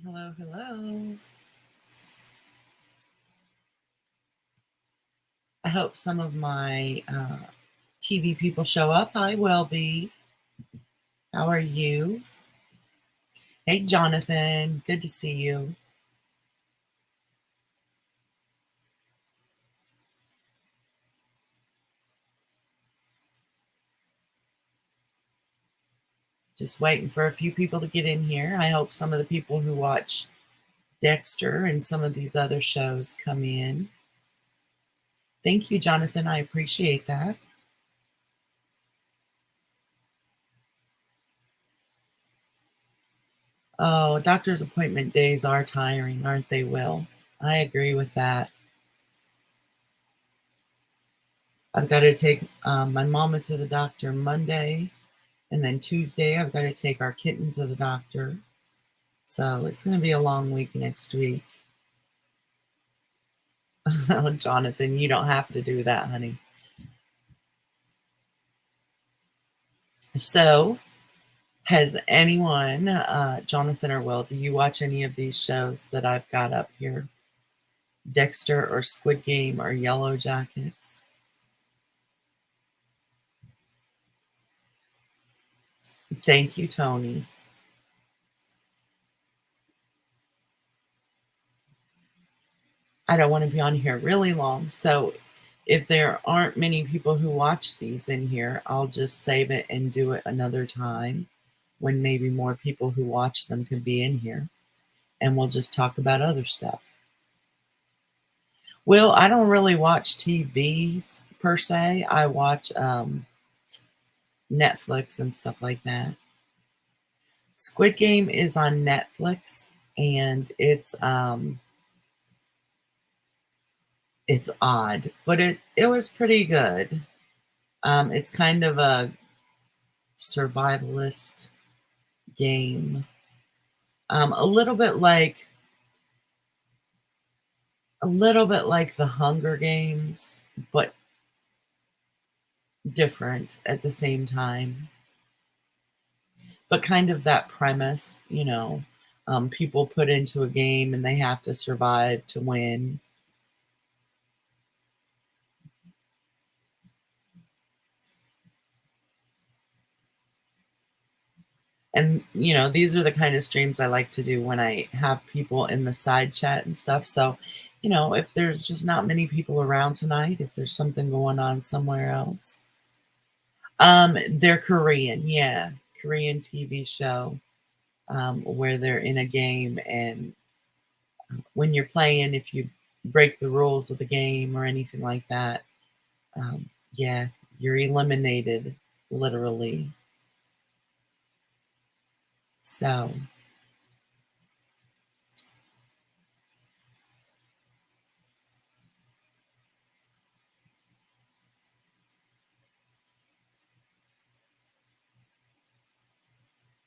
Hello, hello. I hope some of my TV people show up. I will be. How are you? Hey, Jonathan. Good to see you. Just waiting for a few people to get in here. I hope some of the people who watch Dexter and some of these other shows come in. Thank you, Jonathan. I appreciate that. Oh, doctor's appointment days are tiring, aren't they, Will? I agree with that. I've got to take my mama to the doctor Monday, and then Tuesday I've got to take our kitten to the doctor. So it's going to be a long week next week. Oh, Jonathan, you don't have to do that, honey. So, has anyone, Jonathan or Will, do you watch any of these shows that I've got up here? Dexter or Squid Game or Yellowjackets? Thank you, Tony. I don't want to be on here really long. So, if there aren't many people who watch these in here, I'll just save it and do it another time when maybe more people who watch them could be in here. And we'll just talk about other stuff. Well, I don't really watch TV per se. I watch Netflix and stuff like that. Squid Game is on Netflix, and it's odd, but it was pretty good. It's kind of a survivalist game, a little bit like the Hunger Games, but different at the same time. But kind of that premise, people put into a game and they have to survive to win. And, these are the kind of streams I like to do when I have people in the side chat and stuff. So, if there's just not many people around tonight, if there's something going on somewhere else. They're Korean, yeah. Korean TV show, where they're in a game, and when you're playing, if you break the rules of the game or anything like that, yeah, you're eliminated, literally. So,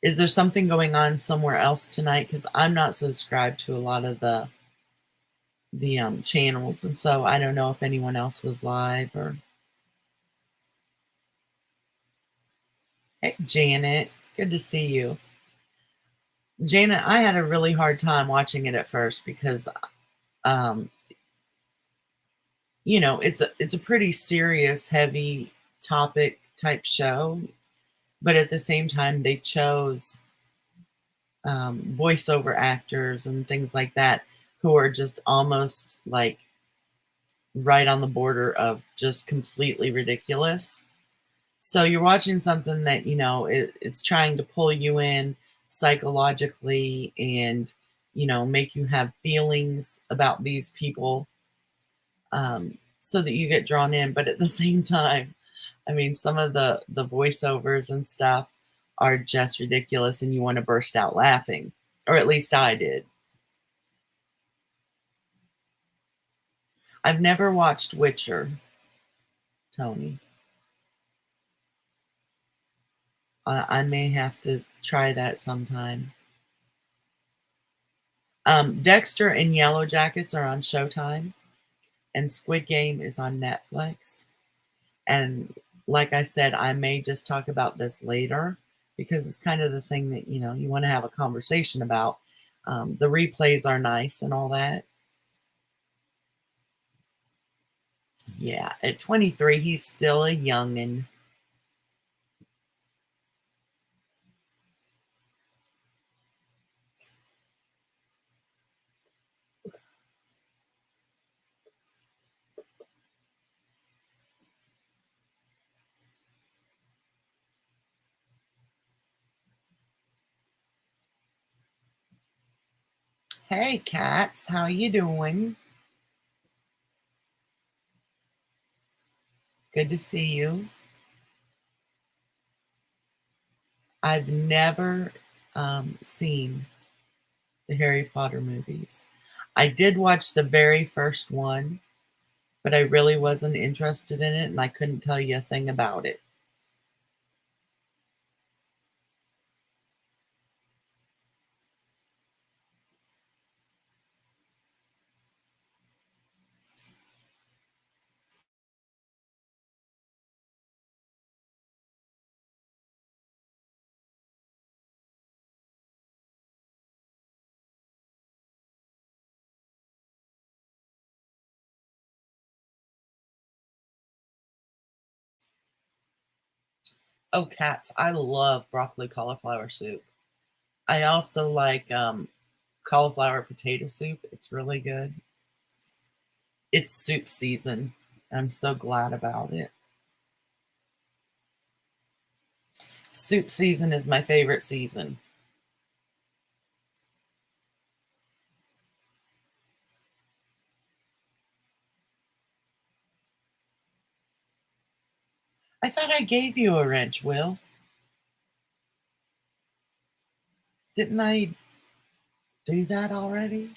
is there something going on somewhere else tonight? Because I'm not subscribed to a lot of the channels, and so I don't know if anyone else was live or. Hey, Janet, good to see you. Janet, I had a really hard time watching it at first because, um, it's a pretty serious, heavy topic type show, but at the same time, they chose voiceover actors and things like that who are just almost like right on the border of just completely ridiculous. So you're watching something that, it's trying to pull you in psychologically and, make you have feelings about these people, so that you get drawn in. But at the same time, I mean, some of the voiceovers and stuff are just ridiculous and you want to burst out laughing, or at least I did. I've never watched Witcher, Tony. I may have to try that sometime. Dexter and Yellowjackets are on Showtime, and Squid Game is on Netflix. And like I said, I may just talk about this later because it's kind of the thing that, you want to have a conversation about. The replays are nice and all that. Yeah, at 23, he's still a youngin'. Hey, cats, how you doing? Good to see you. I've never seen the Harry Potter movies. I did watch the very first one, but I really wasn't interested in it, and I couldn't tell you a thing about it. Oh, cats, I love broccoli cauliflower soup. I also like cauliflower potato soup. It's really good. It's soup season. I'm so glad about it. Soup season is my favorite season. I thought I gave you a wrench, Will. Didn't I do that already?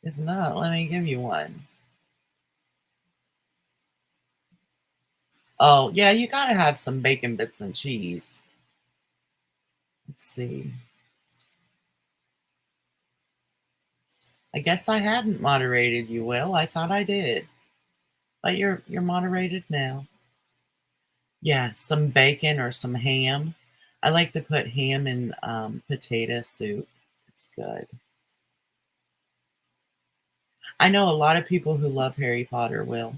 If not, let me give you one. Oh, yeah, you gotta have some bacon bits and cheese. Let's see. I guess I hadn't moderated you, Will. I thought I did. But you're moderated now. Yeah, some bacon or some ham. I like to put ham in potato soup. It's good. I know a lot of people who love Harry Potter, Will.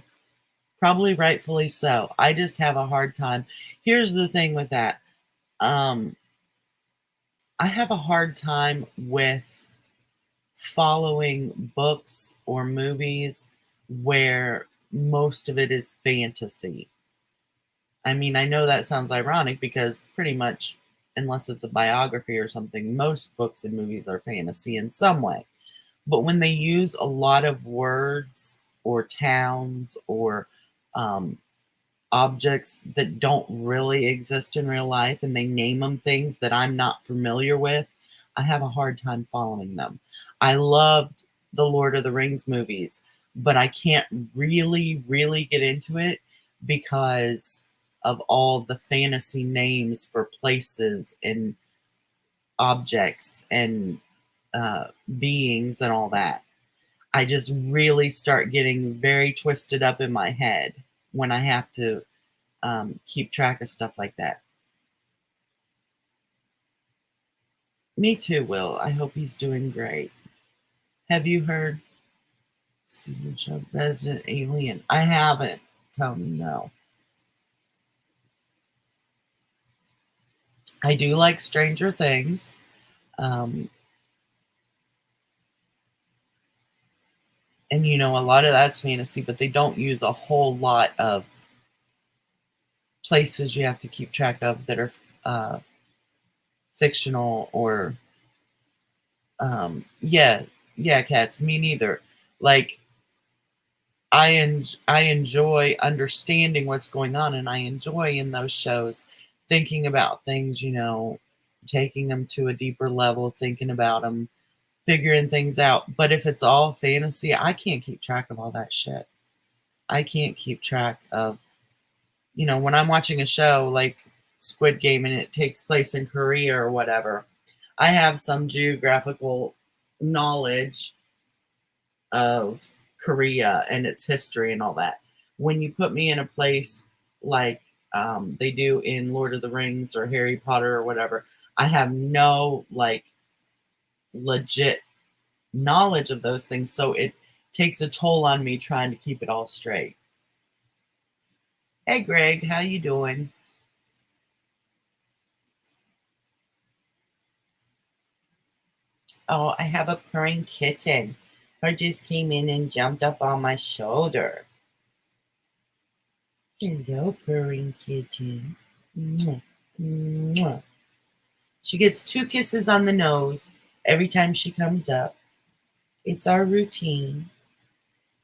Probably rightfully so. I just have a hard time. Here's the thing with that. Um, I have a hard time with following books or movies where most of it is fantasy. I mean, I know that sounds ironic because pretty much, unless it's a biography or something, most books and movies are fantasy in some way. But when they use a lot of words or towns or um, objects that don't really exist in real life and they name them things that I'm not familiar with, I have a hard time following them. I loved the Lord of the Rings movies, but I can't really get into it because of all the fantasy names for places and objects and uh, beings and all that. I just really start getting very twisted up in my head when I have to keep track of stuff like that. Me too, Will. I hope he's doing great. Have you heard season show Resident Alien? I haven't, Tony. No, I do like Stranger Things, um, and a lot of that's fantasy, but they don't use a whole lot of places you have to keep track of that are fictional or yeah, yeah, cats. Me neither. Like I enjoy understanding what's going on, and I enjoy in those shows thinking about things, taking them to a deeper level, thinking about them, figuring things out. But if it's all fantasy, I can't keep track of all that shit. I can't keep track of, when I'm watching a show like Squid Game and it takes place in Korea or whatever, I have some geographical knowledge of Korea and its history and all that. When you put me in a place like they do in Lord of the Rings or Harry Potter or whatever, I have no like legit knowledge of those things. So it takes a toll on me trying to keep it all straight. Hey Greg, how you doing? Oh, I have a purring kitten. Her just came in and jumped up on my shoulder. Hello, purring kitten. Mwah, mwah. She gets 2 kisses on the nose every time she comes up. It's our routine.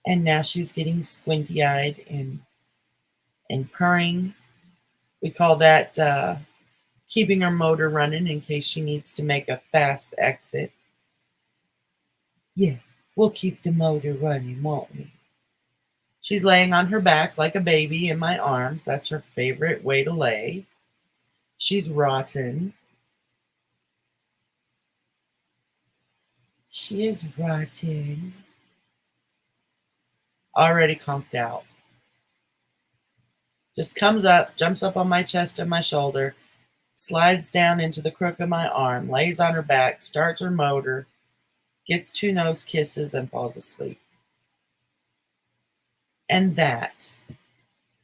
And now she's getting squinty-eyed and purring. We call that keeping her motor running in case she needs to make a fast exit. Yeah, we'll keep the motor running, won't we? She's laying on her back like a baby in my arms. That's her favorite way to lay. She's rotten. She is rotten. Already conked out. Just comes up, jumps up on my chest and my shoulder, slides down into the crook of my arm, lays on her back, starts her motor, gets 2 nose kisses, and falls asleep. And that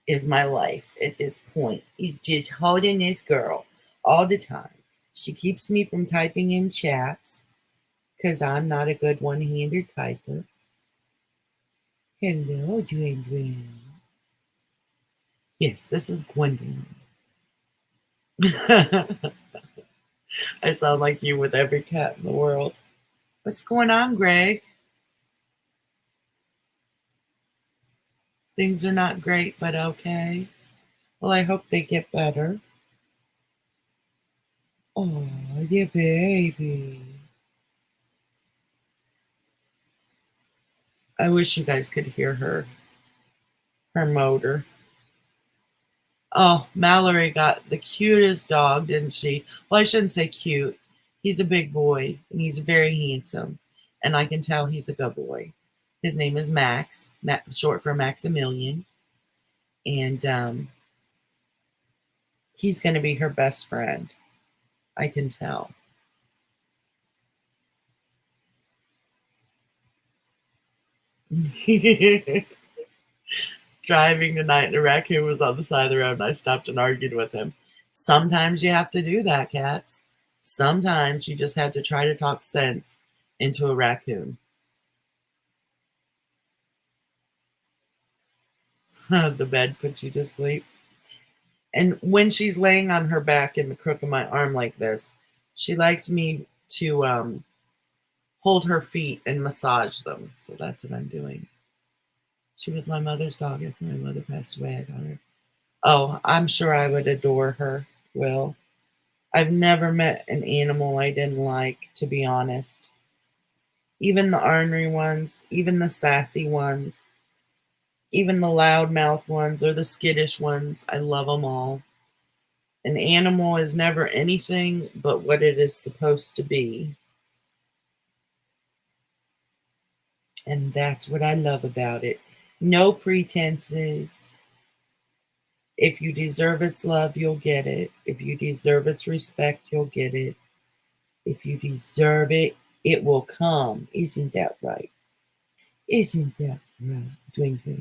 is my life at this point. He's just holding this girl all the time. She keeps me from typing in chats because I'm not a good one-handed typer. Hello, Dwayne. Yes, this is Gwendolyn. I sound like you with every cat in the world. What's going on, Greg? Things are not great, but okay. Well, I hope they get better. Oh, yeah, baby. I wish you guys could hear her motor. Oh, Mallory got the cutest dog, didn't she? Well, I shouldn't say cute. He's a big boy, and he's very handsome. And I can tell he's a good boy. His name is Max, short for Maximilian. And he's going to be her best friend. I can tell. Driving tonight, and a raccoon was on the side of the road, and I stopped and argued with him. Sometimes you have to do that, cats. Sometimes you just have to try to talk sense into a raccoon. The bed puts you to sleep. And when she's laying on her back in the crook of my arm like this, she likes me to hold her feet and massage them. So that's what I'm doing. She was my mother's dog after my mother passed away. I got her. Oh, I'm sure I would adore her, Will. I've never met an animal I didn't like, to be honest. Even the ornery ones, even the sassy ones, even the loudmouth ones or the skittish ones. I love them all. An animal is never anything but what it is supposed to be. And that's what I love about it. No pretenses. If you deserve its love, you'll get it. If you deserve its respect, you'll get it. If you deserve it, it will come. Isn't that right? Isn't that right, Twinkle?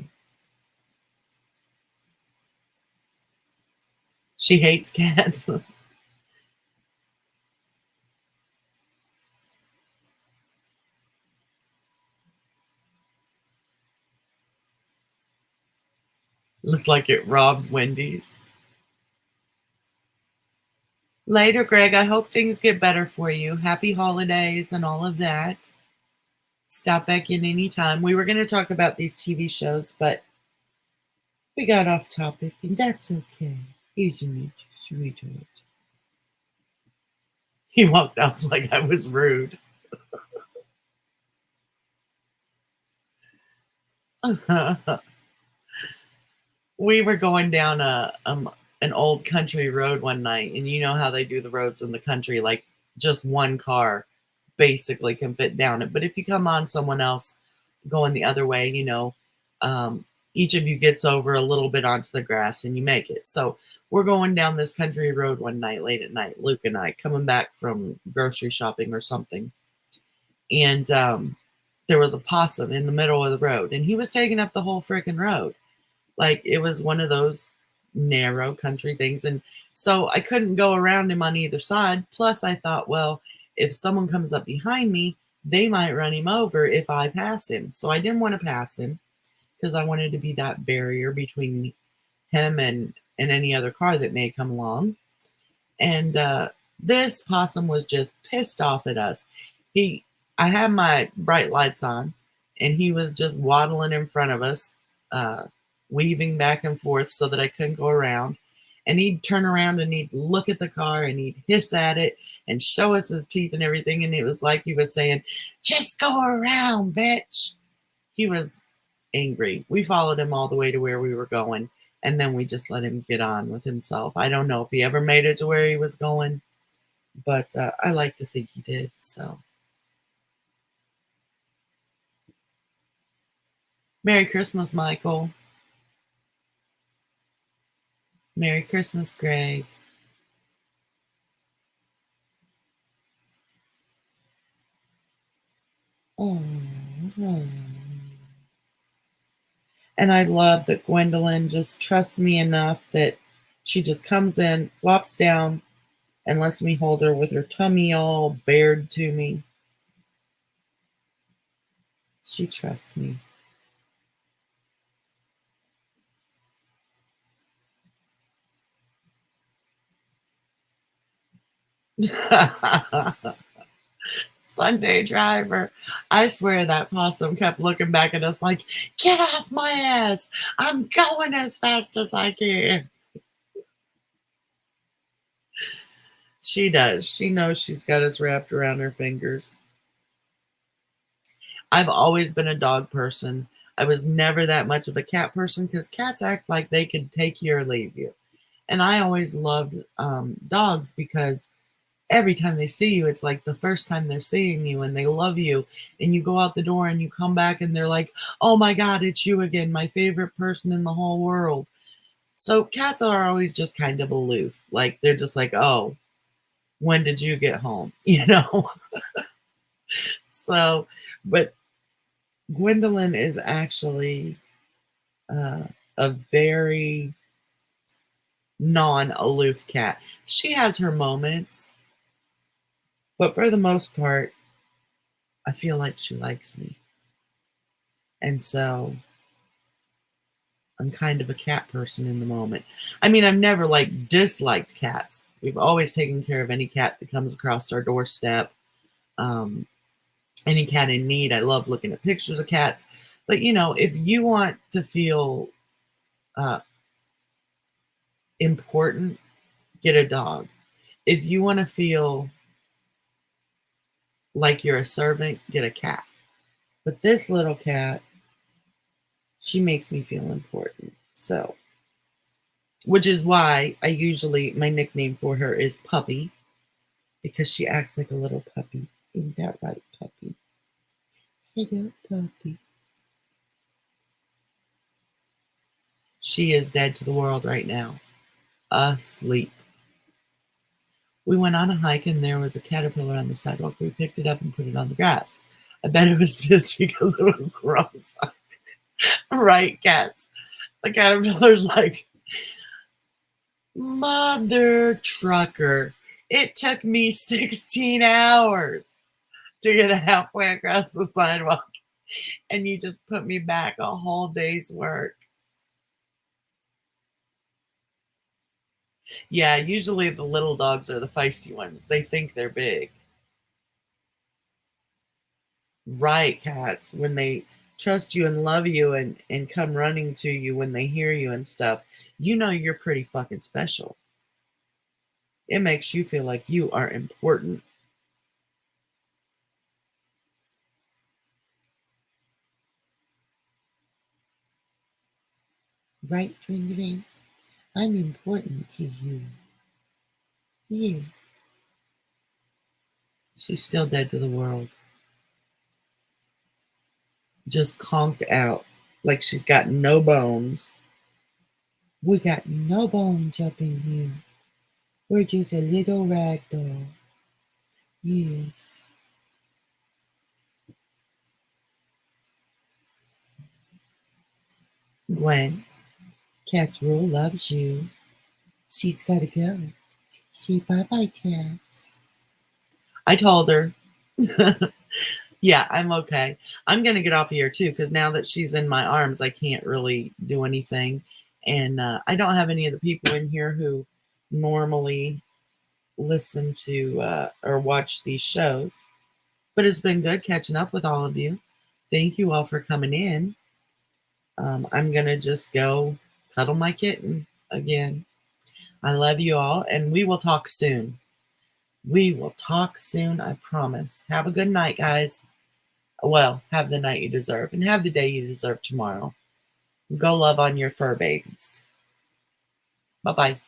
She hates cats. Looked like it robbed Wendy's. Later, Greg. I hope things get better for you. Happy holidays and all of that. Stop back in anytime. We were going to talk about these TV shows, but we got off topic, and that's okay. Isn't it, sweetheart? He walked off like I was rude. We were going down an old country road one night, and you know how they do the roads in the country, like just one car basically can fit down it. But if you come on someone else going the other way, each of you gets over a little bit onto the grass and you make it. So we're going down this country road one night, late at night, Luke and I, coming back from grocery shopping or something. And there was a possum in the middle of the road, and he was taking up the whole freaking road. Like, it was one of those narrow country things. And so I couldn't go around him on either side. Plus, I thought, well, if someone comes up behind me, they might run him over if I pass him. So I didn't want to pass him because I wanted to be that barrier between him and any other car that may come along. And this possum was just pissed off at us. I had my bright lights on, and he was just waddling in front of us, weaving back and forth so that I couldn't go around. And he'd turn around and he'd look at the car and he'd hiss at it and show us his teeth and everything. And it was like he was saying, "Just go around, bitch." He was angry. We followed him all the way to where we were going, and then we just let him get on with himself. I don't know if he ever made it to where he was going, but I like to think he did. So, Merry Christmas, Michael. Merry Christmas, Greg. Oh. And I love that Gwendolyn just trusts me enough that she just comes in, flops down, and lets me hold her with her tummy all bared to me. She trusts me. Sunday driver. I swear that possum kept looking back at us like, "Get off my ass. I'm going as fast as I can." She does. She knows she's got us wrapped around her fingers. I've always been a dog person. I was never that much of a cat person because cats act like they could take you or leave you. And I always loved dogs because every time they see you, it's like the first time they're seeing you and they love you. And you go out the door and you come back and they're like, "Oh my God, it's you again, my favorite person in the whole world." So cats are always just kind of aloof. Like, they're just like, "Oh, when did you get home?" You know? So, but Gwendolyn is actually uh, a very non aloof cat. She has her moments, but for the most part, I feel like she likes me. And so I'm kind of a cat person in the moment. I mean, I've never like disliked cats. We've always taken care of any cat that comes across our doorstep. Um, any cat in need. I love looking at pictures of cats. But if you want to feel uh, important, get a dog. If you want to feel like you're a servant, get a cat. But this little cat, she makes me feel important. So, which is why my nickname for her is Puppy, because she acts like a little puppy. Ain't that right, Puppy? Hello, Puppy. She is dead to the world right now, asleep. We went on a hike and there was a caterpillar on the sidewalk. We picked it up and put it on the grass. I bet it was pissed because it was gross. Right, cats. The caterpillar's like, "Mother trucker, it took me 16 hours to get halfway across the sidewalk, and you just put me back a whole day's work." Yeah, usually the little dogs are the feisty ones. They think they're big. Right, cats. When they trust you and love you and come running to you when they hear you and stuff, you're pretty fucking special. It makes you feel like you are important. Right, Ring? I'm important to you. Yes. She's still dead to the world. Just conked out. Like she's got no bones. We got no bones up in here. We're just a little rag doll. Yes. Gwen, Cat's Rule loves you. She's got to go. Say bye-bye, Cats. I told her. Yeah, I'm okay. I'm going to get off of here too, because now that she's in my arms, I can't really do anything. And I don't have any of the people in here who normally listen to or watch these shows. But it's been good catching up with all of you. Thank you all for coming in. I'm going to just go cuddle my kitten again. I love you all, and we will talk soon. We will talk soon, I promise. Have a good night, guys. Well, have the night you deserve, and have the day you deserve tomorrow. Go love on your fur babies. Bye-bye.